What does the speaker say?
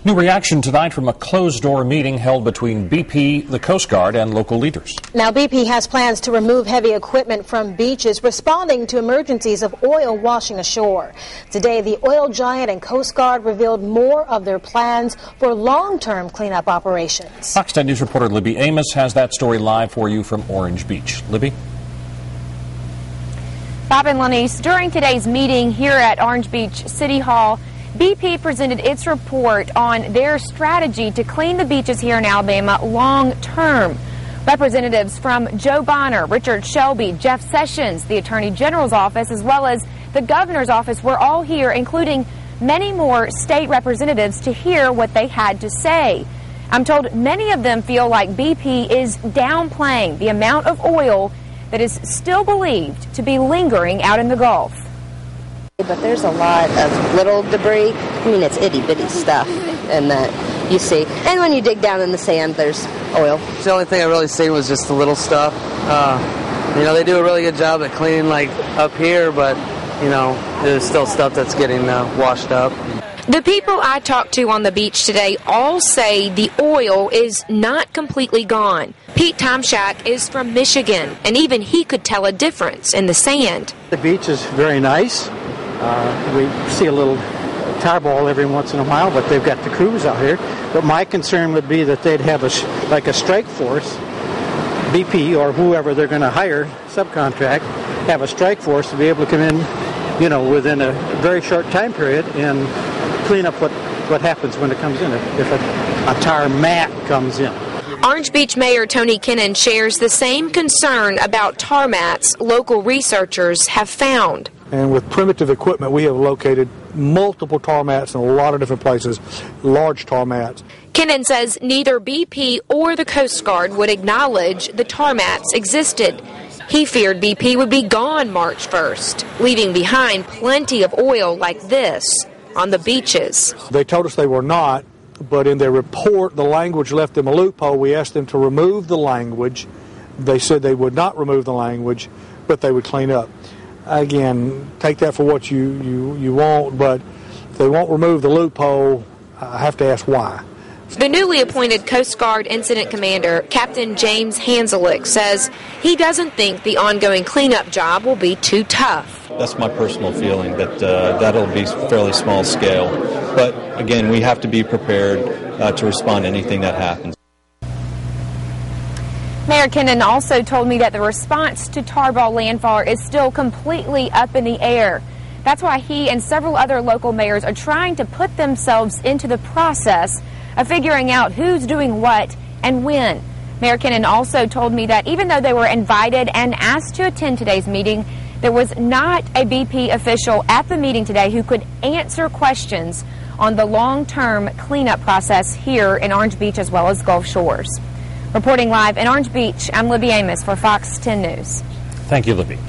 New reaction tonight from a closed-door meeting held between BP, the Coast Guard, and local leaders. Now, BP has plans to remove heavy equipment from beaches, responding to emergencies of oil washing ashore. Today, the oil giant and Coast Guard revealed more of their plans for long-term cleanup operations. Fox 10 News reporter Libby Amos has that story live for you from Orange Beach. Libby? Bob and Lenise, during today's meeting here at Orange Beach City Hall, BP presented its report on their strategy to clean the beaches here in Alabama long term. Representatives from Joe Bonner, Richard Shelby, Jeff Sessions, the Attorney General's office, as well as the Governor's office were all here, including many more state representatives, to hear what they had to say. I'm told many of them feel like BP is downplaying the amount of oil that is still believed to be lingering out in the Gulf. But there's a lot of little debris. I mean, it's itty-bitty stuff and that you see. And when you dig down in the sand, there's oil. The only thing I really seen was just the little stuff. They do a really good job at cleaning, like, up here, but, there's still stuff that's getting washed up. The people I talked to on the beach today all say the oil is not completely gone. Pete Tomshak is from Michigan, and even he could tell a difference in the sand. The beach is very nice. We see a little tar ball every once in a while, but they've got the crews out here. But my concern would be that they'd have a strike force, BP or whoever they're going to hire, subcontract, have a strike force to be able to come in, within a very short time period and clean up what happens when it comes in, if a tar mat comes in. Orange Beach Mayor Tony Kennon shares the same concern about tar mats local researchers have found. And with primitive equipment, we have located multiple tar mats in a lot of different places, large tar mats. Kennon says neither BP or the Coast Guard would acknowledge the tar mats existed. He feared BP would be gone March 1st, leaving behind plenty of oil like this on the beaches. They told us they were not, but in their report, the language left them a loophole. We asked them to remove the language. They said they would not remove the language, but they would clean up. Again, take that for what you want, but if they won't remove the loophole, I have to ask why. The newly appointed Coast Guard Incident Commander, Captain James Hanzelick, says he doesn't think the ongoing cleanup job will be too tough. That's my personal feeling, that that'll be fairly small scale. But again, we have to be prepared to respond to anything that happens. Mayor Kennon also told me that the response to Tarball landfall is still completely up in the air. That's why he and several other local mayors are trying to put themselves into the process of figuring out who's doing what and when. Mayor Kennon also told me that even though they were invited and asked to attend today's meeting, there was not a BP official at the meeting today who could answer questions on the long-term cleanup process here in Orange Beach as well as Gulf Shores. Reporting live in Orange Beach, I'm Libby Amos for Fox 10 News. Thank you, Libby.